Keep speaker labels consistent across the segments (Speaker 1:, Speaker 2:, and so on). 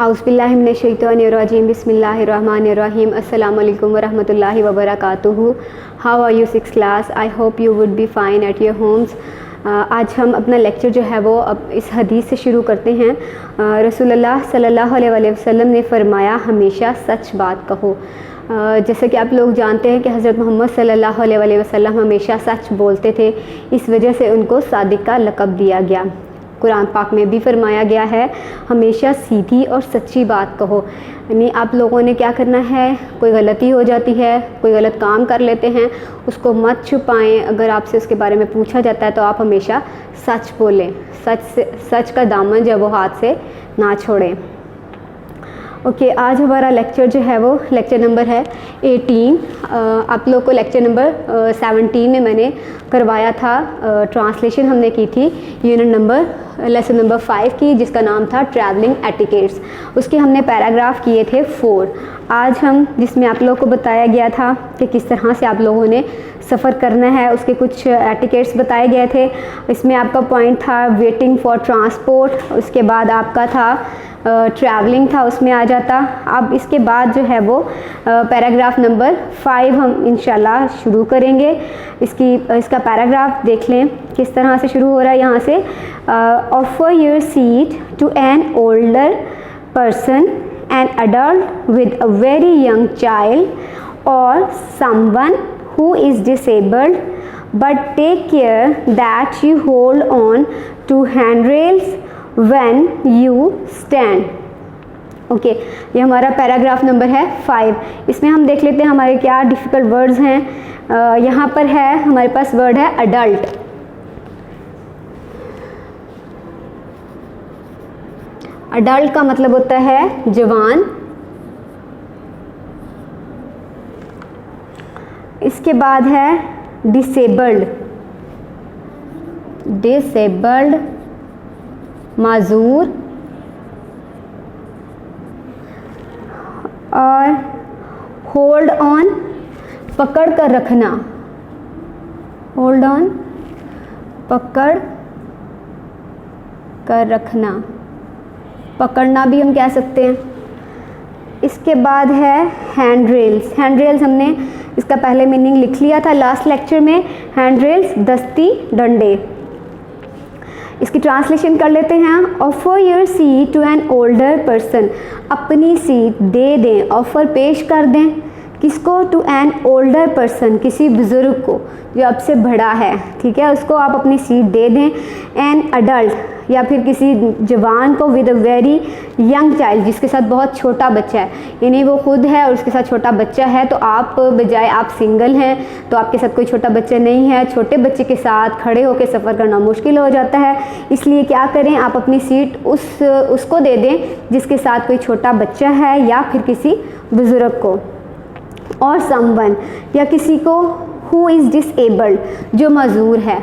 Speaker 1: औज़ुबिल्लाहि मिनश्शैतानिर्रजीम बिस्मिल्लाहिर्रहमानिर्रहीम अस्सलामु अलैकुम वरहमतुल्लाहि वबरकातुहू। How are you six class? I hope you would be fine at your homes. आज हम अपना लेक्चर जो है वो अब इस हदीस से शुरू करते हैं। रसूलुल्लाह सल्लल्लाहु अलैहि वसल्लम ने फ़रमाया, हमेशा सच बात कहो। जैसे कि आप लोग जानते हैं कि हज़रत मोहम्मद सल्लल्लाहु अलैहि वसल्लम हमेशा सच बोलते थे, इस वजह से उनको सादिक का लक़ब दिया गया। कुरान पाक में भी फरमाया गया है, हमेशा सीधी और सच्ची बात कहो। यानी आप लोगों ने क्या करना है, कोई गलती हो जाती है, कोई गलत काम कर लेते हैं, उसको मत छुपाएं। अगर आपसे उसके बारे में पूछा जाता है तो आप हमेशा सच बोलें, सच का दामन जो वो हाथ से ना छोड़ें। ओके, आज हमारा लेक्चर जो है वो लेक्चर नंबर है 18। आप लोग को लेक्चर नंबर 17 में मैंने करवाया था, ट्रांसलेशन हमने की थी यूनिट नंबर लेसन नंबर 5 की, जिसका नाम था ट्रैवलिंग एटिकेट्स। उसके हमने पैराग्राफ किए थे 4। आज हम जिसमें आप लोग को बताया गया था कि किस तरह से आप लोगों ने सफ़र करना है, उसके कुछ एटिकेट्स बताए गए थे। इसमें आपका पॉइंट था वेटिंग फॉर ट्रांसपोर्ट, उसके बाद आपका था ट्रैवलिंग था, उसमें आ जाता। अब इसके बाद जो है वो पैराग्राफ नंबर 5 हम इंशाल्लाह शुरू करेंगे। इसका पैराग्राफ देख लें किस तरह से शुरू हो रहा है। यहाँ से offer your seat to an older person, an adult with a very young child और someone who is disabled, but take care that you hold on to handrails when you stand. Okay, ये हमारा paragraph number है 5। इसमें हम देख लेते हैं हमारे क्या डिफ़िकल्ट वर्ड्स हैं। यहाँ पर है हमारे पास वर्ड है अडल्ट। अडल्ट का मतलब होता है जवान। इसके बाद है डिसेबल्ड, माजूर। और होल्ड ऑन, पकड़ कर रखना। होल्ड ऑन, पकड़ कर रखना, पकड़ना भी हम कह सकते हैं। इसके बाद है हैंड रेल्स। हैंड रेल्स हमने इसका पहले मीनिंग लिख लिया था लास्ट लेक्चर में। हैंड रेल्स दस्ती डंडे। इसकी ट्रांसलेशन कर लेते हैं। Offer your seat to an older person, अपनी सीट दे दें, ऑफर पेश कर दें। किसको? टू एन ओल्डर पर्सन, किसी बुज़ुर्ग को जो आपसे बड़ा है, ठीक है, उसको आप अपनी सीट दे दें। एन अडल्ट, या फिर किसी जवान को with a very young child, जिसके साथ बहुत छोटा बच्चा है, यानी वो खुद है और उसके साथ छोटा बच्चा है। तो आप बजाय आप सिंगल हैं तो आपके साथ कोई छोटा बच्चा नहीं है, छोटे बच्चे के साथ खड़े होकर सफ़र करना मुश्किल हो जाता है। इसलिए क्या करें, आप अपनी सीट उसको दे दें जिसके साथ कोई छोटा बच्चा है या फिर किसी बुज़ुर्ग को। और समवन, या किसी को हु इज़ डिसेबल्ड, जो मजूर है।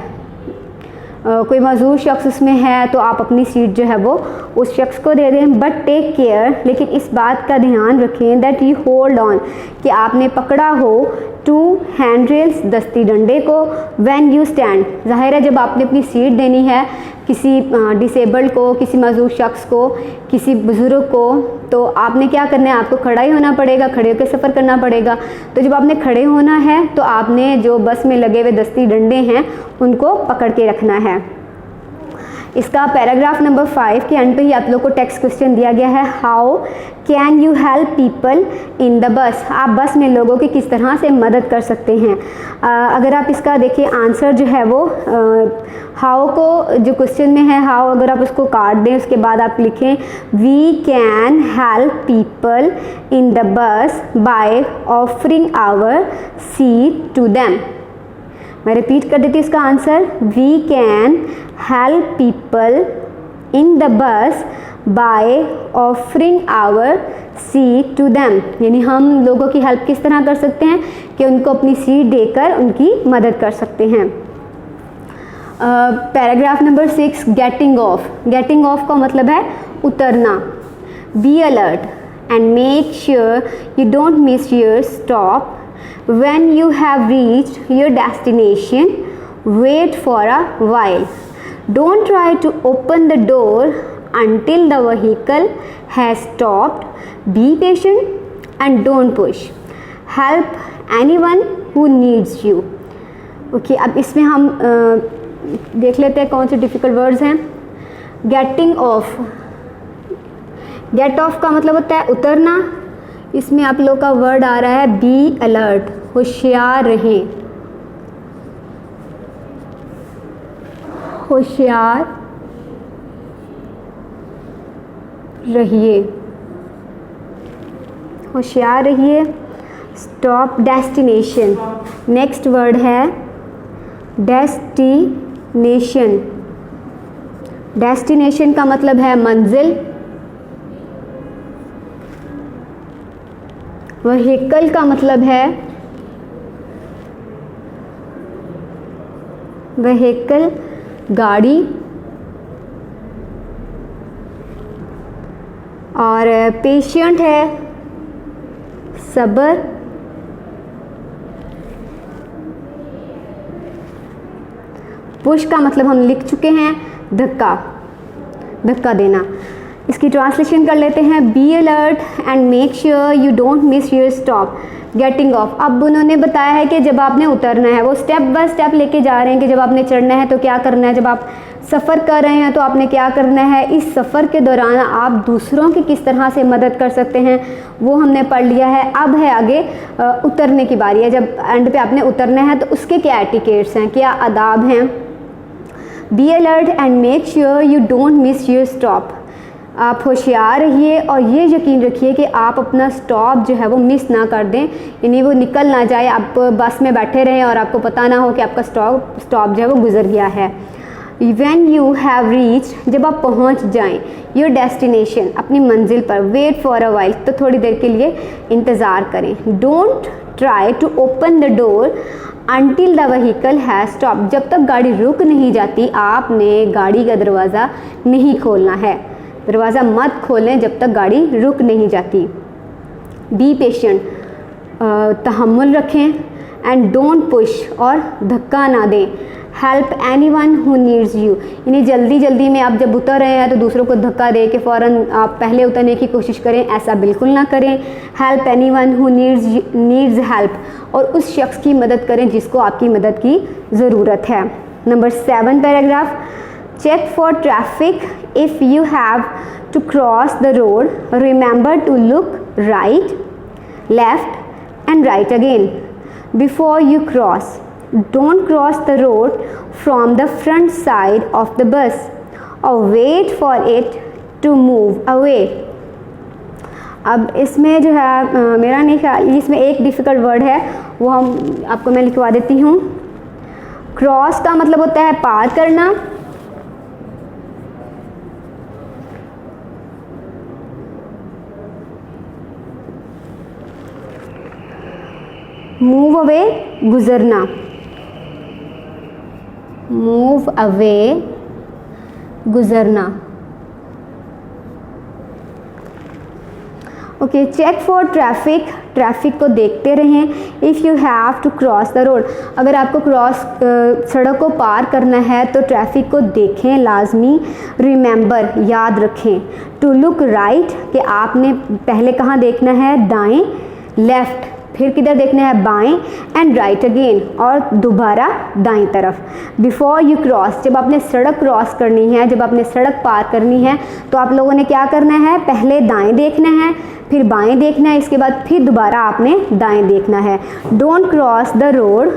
Speaker 1: कोई मजूर शख्स उसमें है तो आप अपनी सीट जो है वो उस शख्स को दे दें। बट टेक केयर, लेकिन इस बात का ध्यान रखें, दैट यू होल्ड ऑन, कि आपने पकड़ा हो, टू हैंड रेल्स, दस्ती डंडे को, व्हेन यू स्टैंड। ज़ाहिर है जब आपने अपनी सीट देनी है किसी डिसेबल्ड को, किसी मजूर शख्स को, किसी बुज़ुर्ग को, तो आपने क्या करना है, आपको खड़ा ही होना पड़ेगा, खड़े होकर सफ़र करना पड़ेगा। तो जब आपने खड़े होना है तो आपने जो बस में लगे हुए दस्ती डंडे हैं उनको पकड़ के रखना है। इसका पैराग्राफ नंबर 5 के अंत पे ही आप लोग को टेक्स्ट क्वेश्चन दिया गया है, how can you help people in the बस, आप बस में लोगों की किस तरह से मदद कर सकते हैं। अगर आप इसका देखिए आंसर जो है वो हाउ को, जो क्वेश्चन में है हाउ, अगर आप उसको काट दें उसके बाद आप लिखें we can help people in the bus by offering our seat to them. मैं रिपीट कर देती हूँ इसका answer, we can help people in the bus by offering our seat to them, यानी हम लोगों की हेल्प किस तरह कर सकते हैं कि उनको अपनी सीट देकर उनकी मदद कर सकते हैं। Paragraph number 6, getting off. Getting off का मतलब है उतरना। Be alert and make sure you don't miss your stop. When you have reached your destination, wait for a while. Don't try to open the door until the vehicle has stopped. Be patient and don't push. Help anyone who needs you. Okay, अब इसमें हम देख लेते हैं कौन से difficult words हैं। Getting off, get off का मतलब होता है उतरना। इसमें आप लोग का वर्ड आ रहा है बी अलर्ट, होशियार रहें, होशियार रहिए, होशियार रहिए। स्टॉप, डेस्टिनेशन, नेक्स्ट वर्ड है डेस्टिनेशन। डेस्टिनेशन का मतलब है मंजिल। व्हीकल का मतलब है व्हीकल, गाड़ी। और पेशेंट है सब्र। पुश का मतलब हम लिख चुके हैं धक्का, धक्का देना। इसकी ट्रांसलेशन कर लेते हैं। Be alert and make sure you don't miss your stop. Getting off, अब उन्होंने बताया है कि जब आपने उतरना है, वो स्टेप बाय स्टेप लेके जा रहे हैं कि जब आपने चढ़ना है तो क्या करना है, जब आप सफ़र कर रहे हैं तो आपने क्या करना है। इस सफ़र के दौरान आप दूसरों की किस तरह से मदद कर सकते हैं वो हमने पढ़ लिया है। अब है आगे उतरने की बारी है। जब एंड पे आपने उतरना है तो उसके क्या एटिकेट्स हैं, क्या आदाब हैं। Be alert and make sure you don't miss your stop. आप होशियार रहिए और ये यकीन रखिए कि आप अपना स्टॉप जो है वो मिस ना कर दें, यानी वो निकल ना जाए। आप बस में बैठे रहें और आपको पता ना हो कि आपका स्टॉप जो है वो गुजर गया है। When you have reached, जब आप पहुंच जाएं your destination, अपनी मंजिल पर, wait for a while, तो थोड़ी देर के लिए इंतज़ार करें। Don't try to open the door until the vehicle has stopped, जब तक गाड़ी रुक नहीं जाती आपने गाड़ी का दरवाज़ा नहीं खोलना है। दरवाज़ा मत खोलें जब तक गाड़ी रुक नहीं जाती। Be patient, तहम्मुल रखें। And don't push, और धक्का ना दें। Help any one who needs you, यानी जल्दी जल्दी में आप जब उतर रहे हैं तो दूसरों को धक्का दे के फ़ौरन आप पहले उतरने की कोशिश करें, ऐसा बिल्कुल ना करें। Help any one who needs help, और उस शख्स की मदद करें जिसको आपकी मदद की ज़रूरत है। Number 7 paragraph, check for traffic if you have to cross the road, remember to look right, left and right again before you cross. Don't cross the road from the front side of the bus or wait for it to move away. अब इसमें जो है मेरा नहीं ख्याल, इसमें एक difficult word है वो हम आपको मैं लिखवा देती हूँ। क्रॉस का मतलब होता है पार करना। मूव अवे, गुजरना। मूव अवे, गुजरना। Okay, check for traffic, traffic को देखते रहें। If you have to cross the road, अगर आपको सड़क को पार करना है तो ट्रैफिक को देखें लाजमी। रिमेंबर, याद रखें। टू लुक राइट, कि आपने पहले कहाँ देखना है, दाएं। लेफ़्ट, फिर किधर देखना है, बाएं। एंड राइट अगेन, और दोबारा दाएं तरफ। बिफोर यू क्रॉस, जब आपने सड़क क्रॉस करनी है, जब आपने सड़क पार करनी है तो आप लोगों ने क्या करना है, पहले दाएं देखना है, फिर बाएं देखना है, इसके बाद फिर दोबारा आपने दाएं देखना है। डोंट क्रॉस द रोड,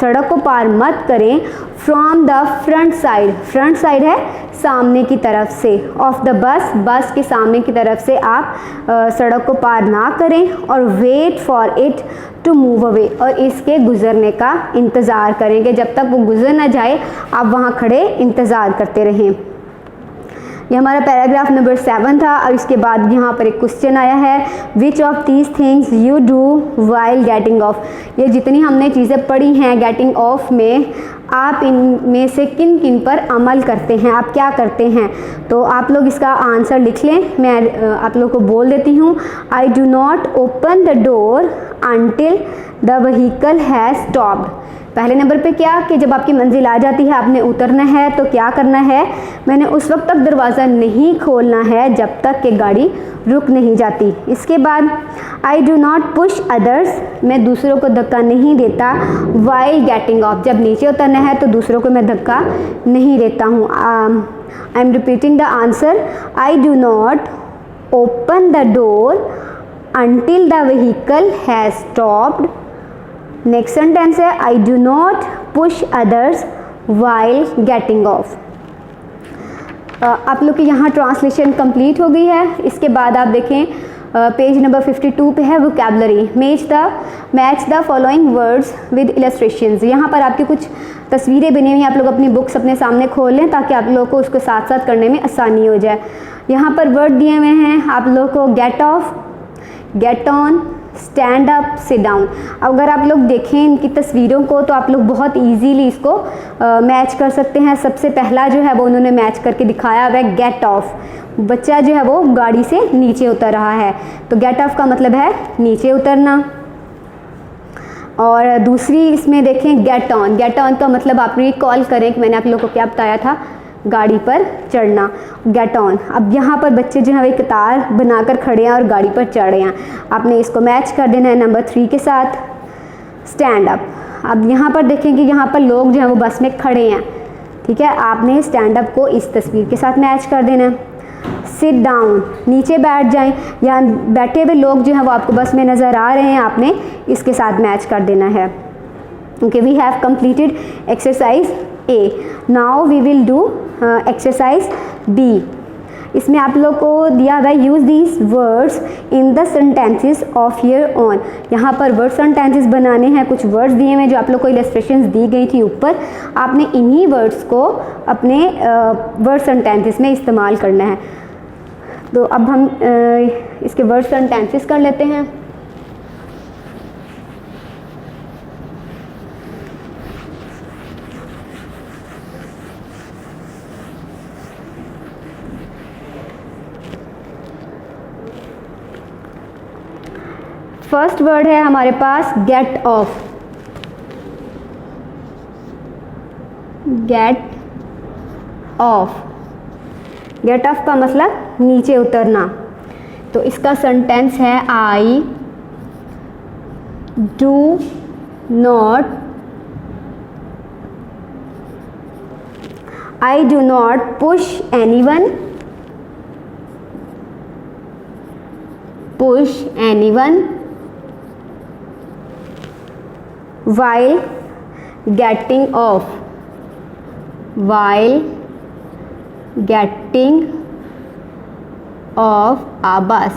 Speaker 1: सड़क को पार मत करें। From the front side, front side है सामने की तरफ से। ऑफ द बस, बस के सामने की तरफ से आप सड़क को पार ना करें। और wait for it to move away, और इसके गुज़रने का इंतज़ार करेंगे। जब तक वो गुज़र ना जाए आप वहाँ खड़े इंतज़ार करते रहें। ये हमारा पैराग्राफ नंबर 7 था। और इसके बाद यहाँ पर एक क्वेश्चन आया है, which of these things you do while getting off. ये जितनी हमने चीज़ें पढ़ी हैं गेटिंग ऑफ में, आप इनमें से किन किन पर अमल करते हैं, आप क्या करते हैं। तो आप लोग इसका आंसर लिख लें, मैं आप लोग को बोल देती हूँ। आई do not open the door until the vehicle has stopped. पहले नंबर पे क्या कि जब आपकी मंजिल आ जाती है, आपने उतरना है, तो क्या करना है, मैंने उस वक्त तक दरवाज़ा नहीं खोलना है जब तक कि गाड़ी रुक नहीं जाती। इसके बाद आई डू नॉट पुश अदर्स, मैं दूसरों को धक्का नहीं देता। वाइल गेटिंग ऑफ, जब नीचे उतरना है तो दूसरों को मैं धक्का नहीं देता हूँ। I am repeating the answer, I do not open the door until the vehicle has stopped. Next sentence है I do not push others while getting off. आप लोग की यहाँ ट्रांसलेशन कंप्लीट हो गई है। इसके बाद आप देखें पेज नंबर 52 पे है vocabulary. Match the following words with illustrations. यहाँ पर आपकी कुछ तस्वीरें बनी हुई हैं, आप लोग अपनी बुक्स अपने सामने खोल लें ताकि आप लोगों को उसको साथ साथ करने में आसानी हो जाए। यहाँ पर वर्ड दिए हुए हैं आप लोगों को get off, get on, stand up, sit down. अगर आप लोग देखें इनकी तस्वीरों को तो आप लोग बहुत इजीली इसको मैच कर सकते हैं। सबसे पहला जो है वो उन्होंने मैच करके दिखाया हुआ है गेट ऑफ, बच्चा जो है वो गाड़ी से नीचे उतर रहा है, तो गेट ऑफ का मतलब है नीचे उतरना। और दूसरी इसमें देखें गेट ऑन, गेट ऑन का मतलब आप रिकॉल करें कि मैंने आप लोगों को क्या बताया था, गाड़ी पर चढ़ना, गेट ऑन। अब यहाँ पर बच्चे जो है वो कतार बनाकर खड़े हैं और गाड़ी पर चढ़ रहे हैं, आपने इसको मैच कर देना है नंबर 3 के साथ। स्टैंड अप, अब यहाँ पर देखें कि यहाँ पर लोग जो है वो बस में खड़े हैं, ठीक है, आपने स्टैंड अप को इस तस्वीर के साथ मैच कर देना है। सिट डाउन, नीचे बैठ जाएं, या बैठे हुए लोग जो हैं वो आपको बस में नज़र आ रहे हैं, आपने इसके साथ मैच कर देना है। Okay, we have completed exercise A, now we will do exercise B. इसमें आप लोग को दिया हुआ है use these words in the sentences of your own. यहाँ पर वर्ड सेंटेंसेस बनाने हैं, कुछ वर्ड्स दिए हुए जो आप लोग को इलस्ट्रेशंस दी गई थी ऊपर, आपने इन्हीं वर्ड्स को अपने वर्ड सेंटेंसेस में इस्तेमाल करना है। तो अब हम इसके वर्ड सेंटेंसेस कर लेते हैं। फर्स्ट वर्ड है हमारे पास get off. Get off, get off का मतलब नीचे उतरना, तो इसका सेंटेंस है I do not, I do not push anyone, push anyone while getting off, while getting off a bus,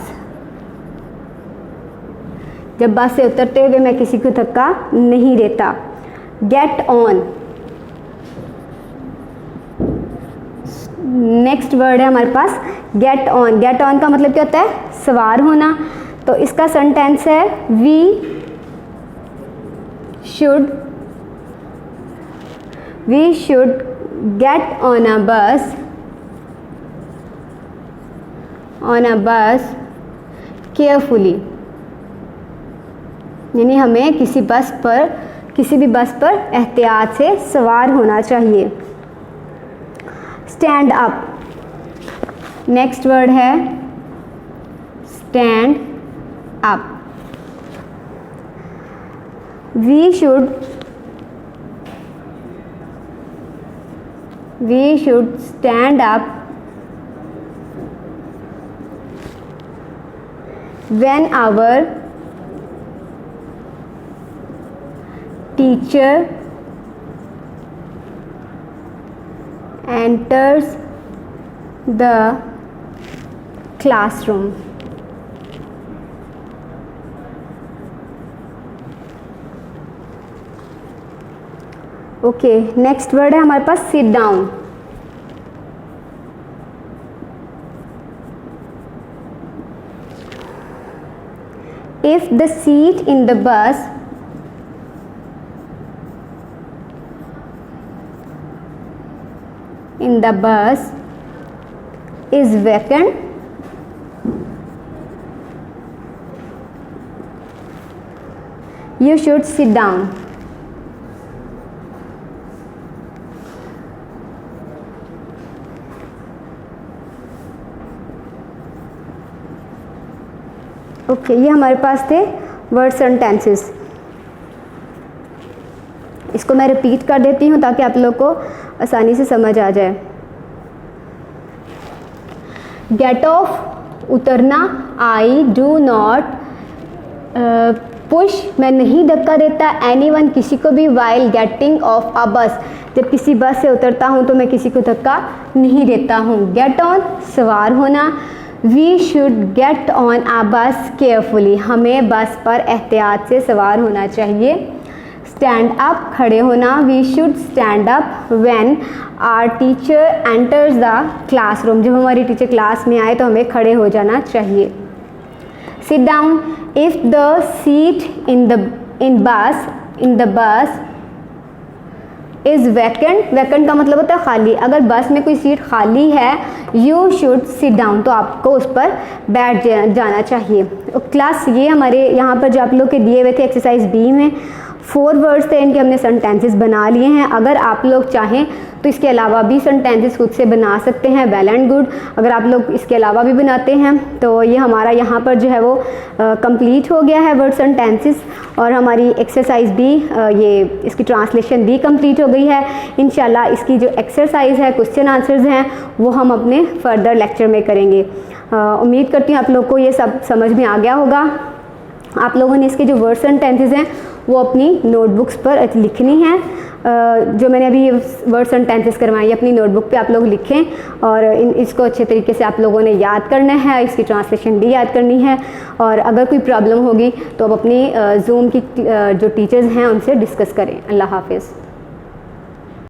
Speaker 1: जब बस से उतरते हुए मैं किसी को धक्का नहीं देता। गेट ऑन, नेक्स्ट वर्ड है हमारे पास गेट ऑन। गेट ऑन का मतलब क्या होता है, सवार होना, तो इसका सेंटेंस है we should get on a bus carefully, यानी हमें किसी भी बस पर एहतियात से सवार होना चाहिए। स्टैंड अप, नेक्स्ट वर्ड है stand up. We should stand up when our teacher enters the classroom. Okay, next word है हमारे पास sit down. If the seat in the bus is vacant, you should sit down. ओके, ये हमारे पास थे words and tenses. इसको मैं repeat कर देती हूँ ताकि आप लोग को आसानी से समझ आ जाए। गेट ऑफ उतरना, आई डू नॉट पुश मैं नहीं धक्का देता, एनीवन किसी को भी, वाइल गेटिंग ऑफ अ बस जब किसी बस से उतरता हूँ तो मैं किसी को धक्का नहीं देता हूँ। गेट ऑन सवार होना, we should get on a bus carefully हमें बस पर एहतियात से सवार होना चाहिए। स्टैंड अप खड़े होना, we should stand up when our teacher enters the classroom जब हमारी टीचर क्लास में आए तो हमें खड़े हो जाना चाहिए। Sit down, if the seat in the बस इज़ वैकेंट, वैकेंट का मतलब होता है खाली, अगर बस में कोई सीट खाली है यू शुड सिट डाउन तो आपको उस पर बैठ जाना चाहिए। क्लास ये हमारे यहाँ पर जो आप लोग के दिए हुए थे एक्सरसाइज बी में 4 वर्ड्स थे, इनके हमने सेंटेंसेस बना लिए हैं। अगर आप लोग चाहें तो इसके अलावा भी सेंटेंसेस खुद से बना सकते हैं, वेल एंड गुड। अगर आप लोग इसके अलावा भी बनाते हैं तो ये हमारा यहाँ पर जो है वो कंप्लीट हो गया है वर्ड्स एंड टेंसेस, और हमारी एक्सरसाइज भी ये इसकी ट्रांसलेशन भी कंप्लीट हो गई है। इंशाल्लाह इसकी जो एक्सरसाइज है, क्वेश्चन आंसर्स हैं, वो हम अपने फर्दर लेक्चर में करेंगे। उम्मीद करती हूँ आप लोग को ये सब समझ में आ गया होगा। आप लोगों ने इसके जो वर्ड्स एंड टेंसेस हैं वो अपनी नोटबुक्स पर लिखनी है। जो मैंने अभी वर्ड्स एंड टेंसेस करवाई अपनी नोटबुक पे आप लोग लिखें और इसको अच्छे तरीके से आप लोगों ने याद करना है, इसकी ट्रांसलेशन भी याद करनी है। और अगर कोई प्रॉब्लम होगी तो अब अपनी जूम की जो टीचर्स हैं उनसे डिस्कस करें। अल्लाह हाफिज़।